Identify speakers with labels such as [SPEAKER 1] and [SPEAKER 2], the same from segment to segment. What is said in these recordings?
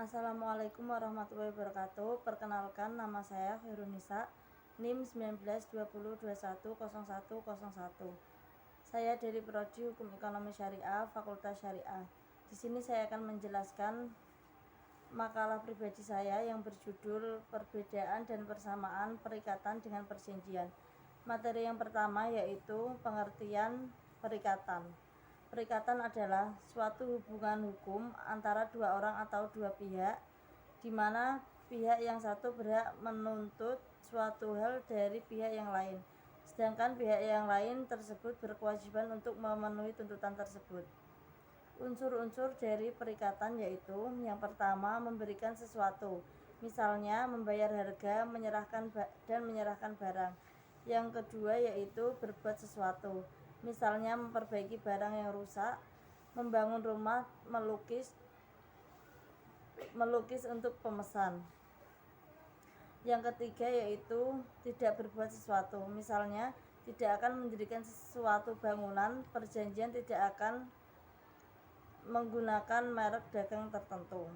[SPEAKER 1] Assalamualaikum warahmatullahi wabarakatuh. Perkenalkan, nama saya Khairunisa, NIM 1920210101. Saya dari Prodi Hukum Ekonomi Syariah, Fakultas Syariah. Di sini saya akan menjelaskan makalah pribadi saya yang berjudul Perbedaan dan Persamaan Perikatan dengan Perjanjian. Materi yang pertama yaitu pengertian perikatan. Perikatan adalah suatu hubungan hukum antara dua orang atau dua pihak, di mana pihak yang satu berhak menuntut suatu hal dari pihak yang lain, sedangkan pihak yang lain tersebut berkewajiban untuk memenuhi tuntutan tersebut. Unsur-unsur dari perikatan yaitu: yang pertama, memberikan sesuatu, misalnya membayar harga, menyerahkan barang. Yang kedua yaitu berbuat sesuatu, misalnya memperbaiki barang yang rusak, membangun rumah, melukis untuk pemesan. Yang ketiga yaitu tidak berbuat sesuatu, misalnya tidak akan mendirikan sesuatu bangunan, perjanjian tidak akan menggunakan merek dagang tertentu.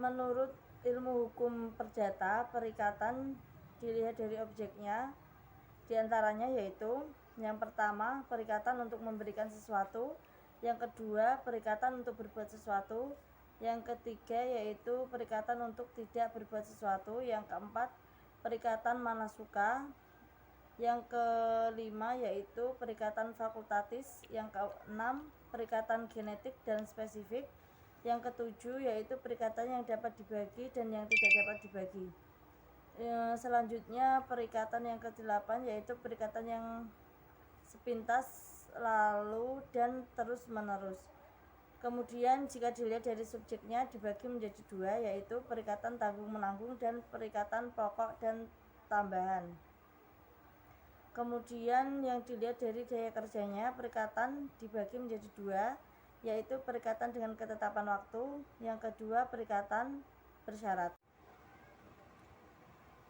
[SPEAKER 1] Menurut ilmu hukum perdata, perikatan dilihat dari objeknya, diantaranya yaitu: yang pertama, perikatan untuk memberikan sesuatu; yang kedua, perikatan untuk berbuat sesuatu; yang ketiga yaitu perikatan untuk tidak berbuat sesuatu; yang keempat, perikatan manasuka; yang kelima yaitu perikatan fakultatif; yang keenam, perikatan genetik dan spesifik; yang ketujuh yaitu perikatan yang dapat dibagi dan yang tidak dapat dibagi. Selanjutnya perikatan yang ke-8 yaitu perikatan yang sepintas, lalu, dan terus menerus. Kemudian jika dilihat dari subjeknya dibagi menjadi dua, yaitu perikatan tanggung-menanggung dan perikatan pokok dan tambahan. Kemudian yang dilihat dari daya kerjanya, perikatan dibagi menjadi dua, yaitu perikatan dengan ketetapan waktu, yang kedua perikatan bersyarat.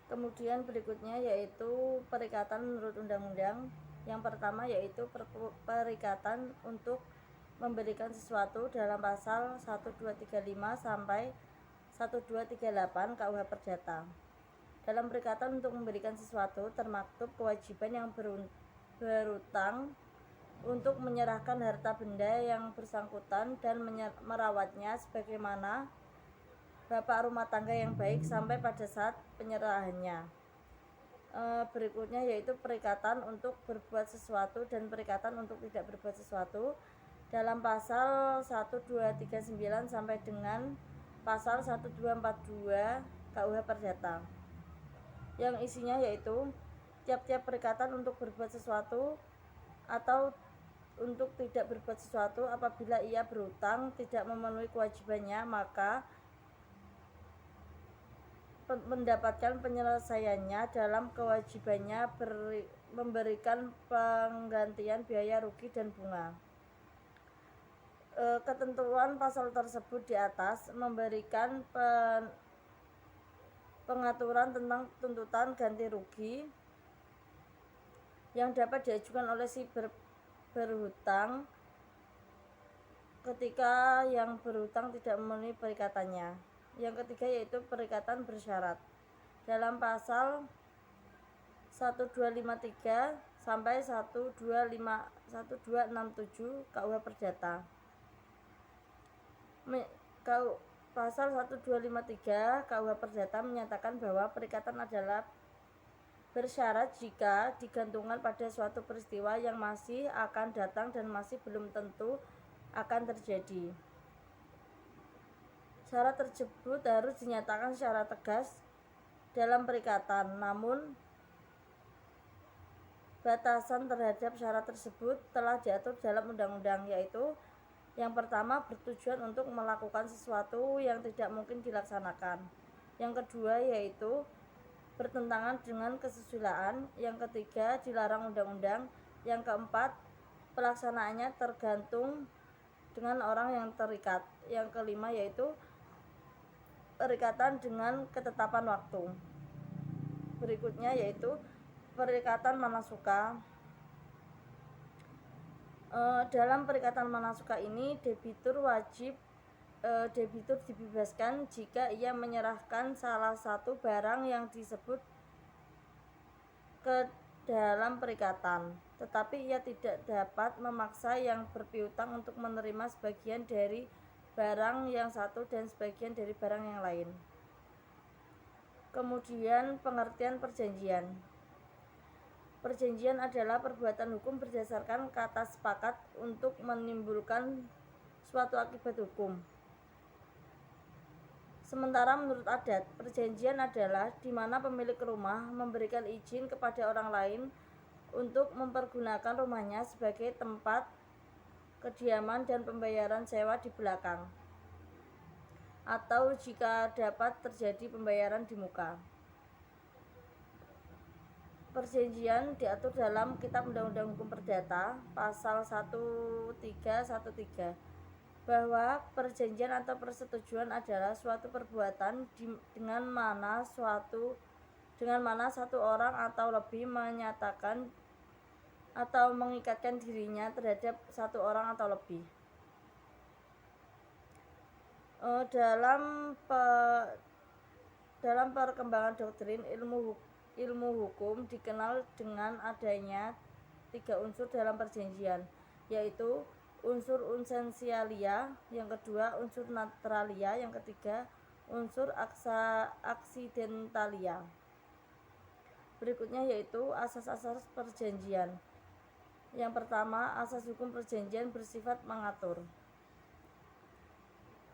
[SPEAKER 1] Kemudian berikutnya yaitu perikatan menurut undang-undang. Yang pertama yaitu perikatan untuk memberikan sesuatu dalam pasal 1235 sampai 1238 KUH Perdata. Dalam perikatan untuk memberikan sesuatu termaktub kewajiban yang berutang untuk menyerahkan harta benda yang bersangkutan dan merawatnya sebagaimana bapak rumah tangga yang baik sampai pada saat penyerahannya. Berikutnya yaitu perikatan untuk berbuat sesuatu dan perikatan untuk tidak berbuat sesuatu dalam pasal 1239 sampai dengan pasal 1242 KUH Perdata, yang isinya yaitu tiap-tiap perikatan untuk berbuat sesuatu atau untuk tidak berbuat sesuatu apabila ia berutang tidak memenuhi kewajibannya, maka mendapatkan penyelesaiannya dalam kewajibannya memberikan penggantian biaya rugi dan bunga. Ketentuan pasal tersebut di atas memberikan pengaturan tentang tuntutan ganti rugi yang dapat diajukan oleh si berhutang ketika yang berhutang tidak memenuhi perikatannya. Yang ketiga yaitu perikatan bersyarat dalam pasal 1253 sampai 1267 KUH Perdata. Pasal 1253 KUH Perdata menyatakan bahwa perikatan adalah bersyarat jika digantungkan pada suatu peristiwa yang masih akan datang dan masih belum tentu akan terjadi. Syarat tersebut harus dinyatakan secara tegas dalam perikatan, namun batasan terhadap syarat tersebut telah diatur dalam undang-undang, yaitu: yang pertama, bertujuan untuk melakukan sesuatu yang tidak mungkin dilaksanakan; yang kedua yaitu bertentangan dengan kesusilaan; yang ketiga, dilarang undang-undang; yang keempat, pelaksanaannya tergantung dengan orang yang terikat; yang kelima yaitu perikatan dengan ketetapan waktu. Berikutnya yaitu perikatan manasuka. Dalam perikatan manasuka ini, debitur wajib debitur dibebaskan jika ia menyerahkan salah satu barang yang disebut ke dalam perikatan, tetapi ia tidak dapat memaksa yang berpiutang untuk menerima sebagian dari barang yang satu dan sebagian dari barang yang lain. Kemudian pengertian perjanjian. Perjanjian adalah perbuatan hukum berdasarkan kata sepakat untuk menimbulkan suatu akibat hukum. Sementara menurut adat, perjanjian adalah di mana pemilik rumah memberikan izin kepada orang lain untuk mempergunakan rumahnya sebagai tempat kediaman dan pembayaran sewa di belakang, atau jika dapat terjadi pembayaran di muka. Perjanjian diatur dalam Kitab Undang-Undang Hukum Perdata pasal 1313 bahwa perjanjian atau persetujuan adalah suatu perbuatan dengan mana satu orang atau lebih menyatakan atau mengikatkan dirinya terhadap satu orang atau lebih. Dalam perkembangan doktrin ilmu hukum dikenal dengan adanya 3 unsur dalam perjanjian, yaitu unsur unsensialia, yang kedua unsur naturalia, yang ketiga unsur aksidentalia. Berikutnya yaitu asas-asas perjanjian. Yang pertama, asas hukum perjanjian bersifat mengatur.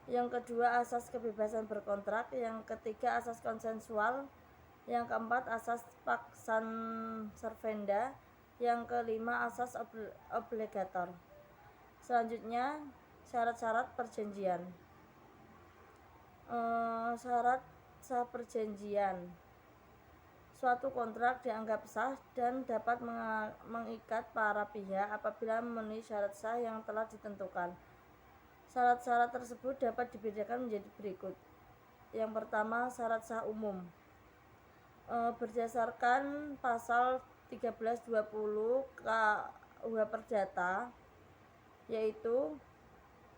[SPEAKER 1] Yang kedua, asas kebebasan berkontrak. Yang ketiga, asas konsensual. Yang keempat, asas pax servanda. Yang kelima, asas obligator. Selanjutnya, syarat-syarat perjanjian. Syarat sah perjanjian. Suatu kontrak dianggap sah dan dapat mengikat para pihak apabila memenuhi syarat sah yang telah ditentukan. Syarat-syarat tersebut dapat dibedakan menjadi berikut. Yang pertama, syarat sah umum. Berdasarkan pasal 1320 KUH Perdata, yaitu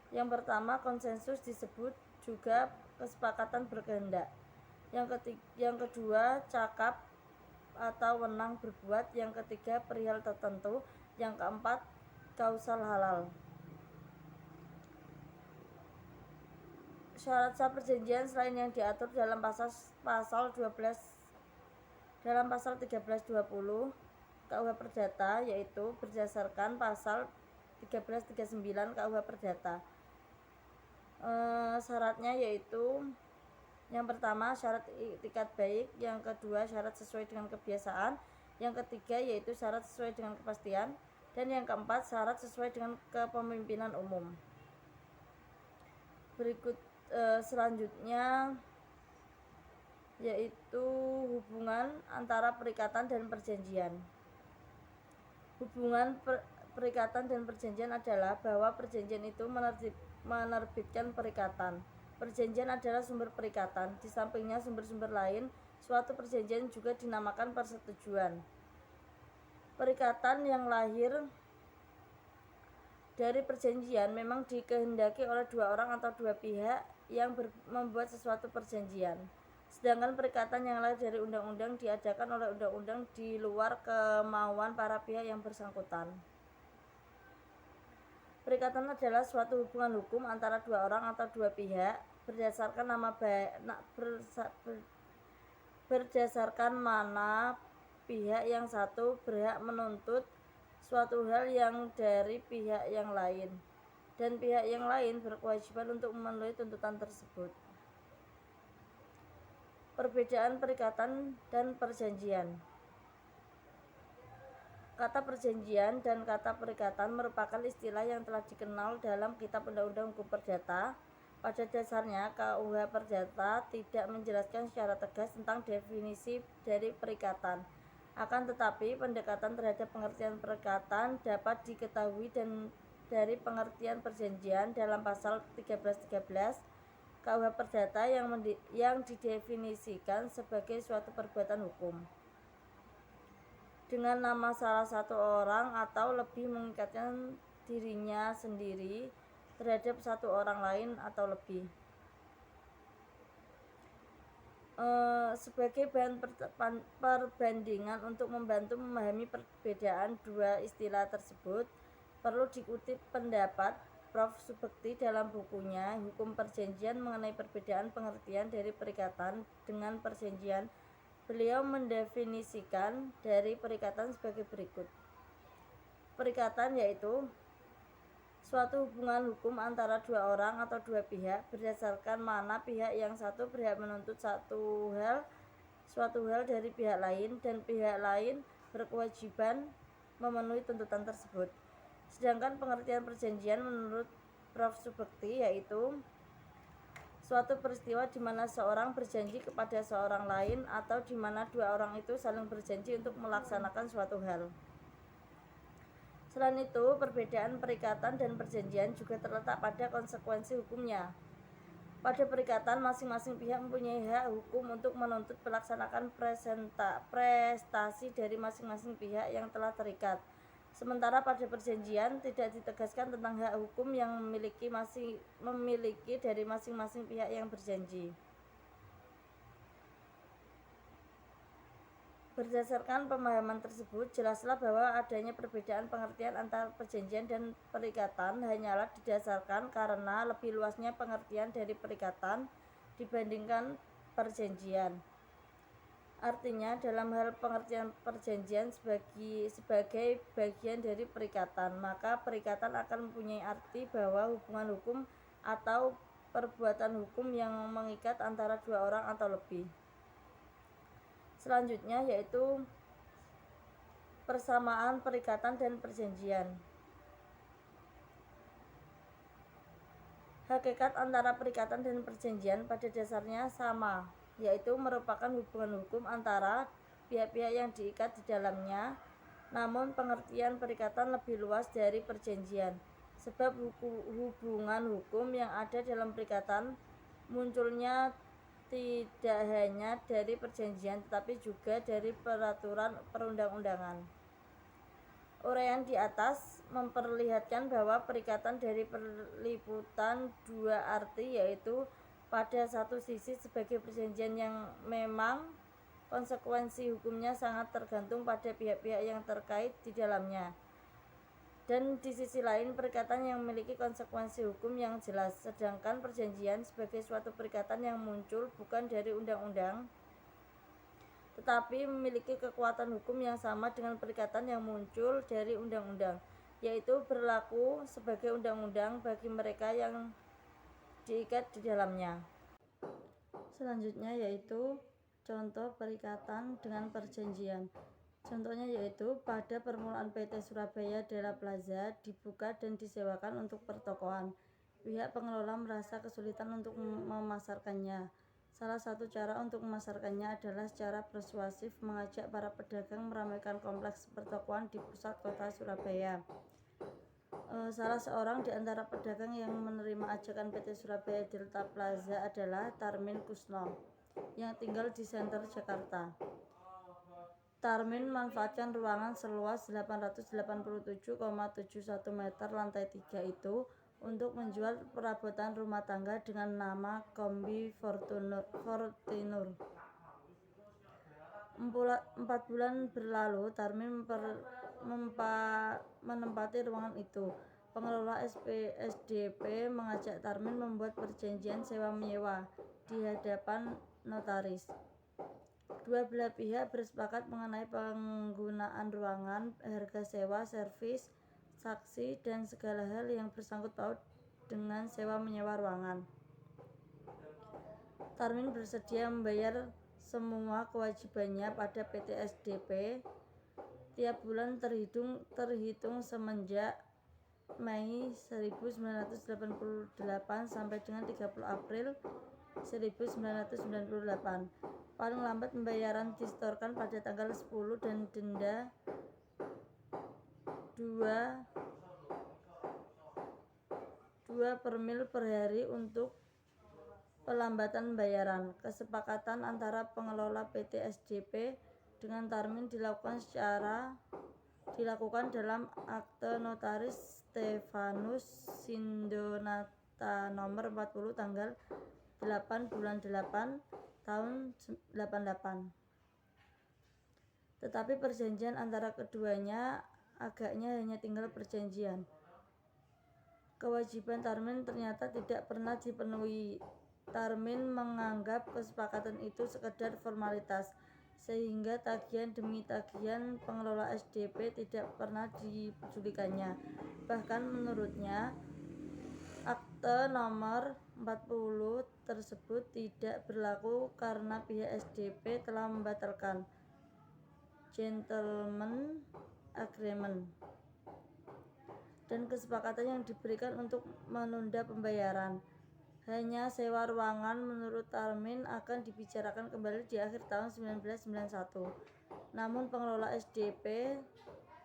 [SPEAKER 1] yang pertama, konsensus disebut juga kesepakatan berkehendak. Yang kedua, cakap atau wenang berbuat. Yang ketiga, perihal tertentu. Yang keempat, kausal halal. Syarat sah perjanjian selain yang diatur dalam pasal 1320 KUH Perdata, yaitu berdasarkan pasal 1339 KUH Perdata. Syaratnya yaitu yang pertama, syarat itikat baik. Yang kedua, syarat sesuai dengan kebiasaan. Yang ketiga yaitu syarat sesuai dengan kepastian. Dan yang keempat, syarat sesuai dengan kepemimpinan umum. Berikut selanjutnya yaitu hubungan antara perikatan dan perjanjian. Hubungan perikatan dan perjanjian adalah bahwa perjanjian itu menerbitkan perikatan. Perjanjian adalah sumber perikatan. Di sampingnya sumber-sumber lain, suatu perjanjian juga dinamakan persetujuan. Perikatan yang lahir dari perjanjian memang dikehendaki oleh dua orang atau dua pihak yang membuat sesuatu perjanjian. Sedangkan perikatan yang lahir dari undang-undang diadakan oleh undang-undang di luar kemauan para pihak yang bersangkutan. Perikatan adalah suatu hubungan hukum antara dua orang atau dua pihak berdasarkan berdasarkan mana pihak yang satu berhak menuntut suatu hal yang dari pihak yang lain, dan pihak yang lain berkewajiban untuk memenuhi tuntutan tersebut. Perbedaan perikatan dan perjanjian. Kata perjanjian dan kata perikatan merupakan istilah yang telah dikenal dalam Kitab Undang-Undang Hukum Perdata. Pada dasarnya, KUH Perdata tidak menjelaskan secara tegas tentang definisi dari perikatan. Akan tetapi, pendekatan terhadap pengertian perikatan dapat diketahui dari pengertian perjanjian dalam pasal 1313 KUH Perdata yang didefinisikan sebagai suatu perbuatan hukum dengan nama salah satu orang atau lebih mengikatkan dirinya sendiri terhadap satu orang lain atau lebih. Sebagai bahan perbandingan untuk membantu memahami perbedaan dua istilah tersebut, perlu dikutip pendapat Prof. Subekti dalam bukunya Hukum Perjanjian mengenai perbedaan pengertian dari perikatan dengan perjanjian. Beliau mendefinisikan dari perikatan sebagai berikut. Perikatan yaitu suatu hubungan hukum antara dua orang atau dua pihak berdasarkan mana pihak yang satu berhak menuntut suatu hal dari pihak lain dan pihak lain berkewajiban memenuhi tuntutan tersebut. Sedangkan pengertian perjanjian menurut Prof. Subekti yaitu suatu peristiwa di mana seorang berjanji kepada seorang lain atau di mana dua orang itu saling berjanji untuk melaksanakan suatu hal. Selain itu, perbedaan perikatan dan perjanjian juga terletak pada konsekuensi hukumnya. Pada perikatan, masing-masing pihak mempunyai hak hukum untuk menuntut pelaksanaan prestasi dari masing-masing pihak yang telah terikat. Sementara pada perjanjian tidak ditegaskan tentang hak hukum yang memiliki dari masing-masing pihak yang berjanji. Berdasarkan pemahaman tersebut, jelaslah bahwa adanya perbedaan pengertian antara perjanjian dan perikatan hanyalah didasarkan karena lebih luasnya pengertian dari perikatan dibandingkan perjanjian. Artinya, dalam hal pengertian perjanjian sebagai bagian dari perikatan, maka perikatan akan mempunyai arti bahwa hubungan hukum atau perbuatan hukum yang mengikat antara dua orang atau lebih. Selanjutnya yaitu persamaan perikatan dan perjanjian. Hakikat antara perikatan dan perjanjian pada dasarnya sama, yaitu merupakan hubungan hukum antara pihak-pihak yang diikat di dalamnya. Namun pengertian perikatan lebih luas dari perjanjian, sebab hubungan hukum yang ada dalam perikatan munculnya tidak hanya dari perjanjian tetapi juga dari peraturan perundang-undangan. Uraian di atas memperlihatkan bahwa perikatan dari peliputan dua arti, yaitu pada satu sisi sebagai perjanjian yang memang konsekuensi hukumnya sangat tergantung pada pihak-pihak yang terkait di dalamnya, dan di sisi lain perikatan yang memiliki konsekuensi hukum yang jelas. Sedangkan perjanjian sebagai suatu perikatan yang muncul bukan dari undang-undang tetapi memiliki kekuatan hukum yang sama dengan perikatan yang muncul dari undang-undang, yaitu berlaku sebagai undang-undang bagi mereka yang diikat di dalamnya. Selanjutnya yaitu contoh perikatan dengan perjanjian. Contohnya yaitu pada permulaan PT Surabaya Della Plaza dibuka dan disewakan untuk pertokoan. Pihak pengelola merasa kesulitan untuk memasarkannya. Salah satu cara untuk memasarkannya adalah secara persuasif mengajak para pedagang meramaikan kompleks pertokoan di pusat kota Surabaya. Salah seorang di antara pedagang yang menerima ajakan PT Surabaya Della Plaza adalah Tarmin Kusno yang tinggal di Senter Jakarta. Tarmin memanfaatkan ruangan seluas 887,71 meter lantai 3 itu untuk menjual perabotan rumah tangga dengan nama Kombi Fortunur. 4 bulan berlalu, Tarmin menempati ruangan itu. Pengelola SDP mengajak Tarmin membuat perjanjian sewa-menyewa di hadapan notaris. Dua belah pihak bersepakat mengenai penggunaan ruangan, harga sewa, servis, saksi, dan segala hal yang bersangkut paut dengan sewa-menyewa ruangan. Tarmin bersedia membayar semua kewajibannya pada PT SDP tiap bulan terhitung semenjak Mei 1988 sampai dengan 30 April 1998. Paling lambat pembayaran disetorkan pada tanggal 10 dan denda 2 per mil per hari untuk pelambatan pembayaran. Kesepakatan antara pengelola PT SDP dengan Tarmin dilakukan dalam akte notaris Stefanus Sindonata nomor 40 tanggal 8 bulan 8 tahun 88. Tetapi perjanjian antara keduanya agaknya hanya tinggal perjanjian. Kewajiban Tarmin ternyata tidak pernah dipenuhi. Tarmin menganggap kesepakatan itu sekedar formalitas, sehingga tagihan demi tagihan pengelola SDP tidak pernah dipedulikannya. Bahkan menurutnya, akte nomor 40 tersebut tidak berlaku karena pihak SDP telah membatalkan Gentleman Agreement dan kesepakatan yang diberikan untuk menunda pembayaran. Hanya sewa ruangan menurut Tarmin akan dibicarakan kembali di akhir tahun 1991. Namun pengelola SDP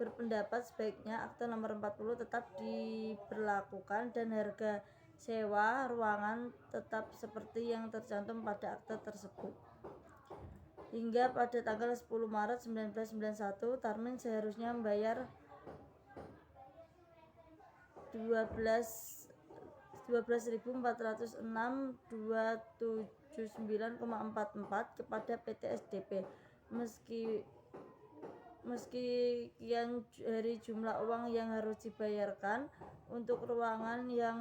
[SPEAKER 1] berpendapat sebaiknya akte nomor 40 tetap diberlakukan dan harga sewa ruangan tetap seperti yang tercantum pada akte tersebut. Hingga pada tanggal 10 Maret 1991, Tarmin seharusnya membayar 12.406.279,44 kepada PT SDP. Meski kian dari jumlah uang yang harus dibayarkan untuk ruangan yang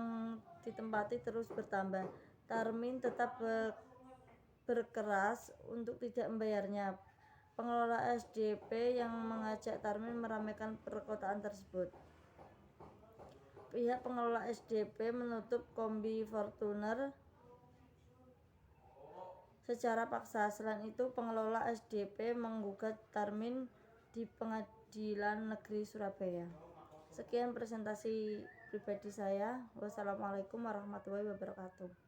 [SPEAKER 1] ditempati terus bertambah, Tarmin tetap berkeras untuk tidak membayarnya. Pengelola SDP yang mengajak Tarmin meramaikan perkotaan tersebut. Pihak pengelola SDP menutup Kombi Fortuner secara paksa. Selain itu, pengelola SDP menggugat Tarmin di Pengadilan Negeri Surabaya. Sekian presentasi pribadi saya. Wassalamualaikum warahmatullahi wabarakatuh.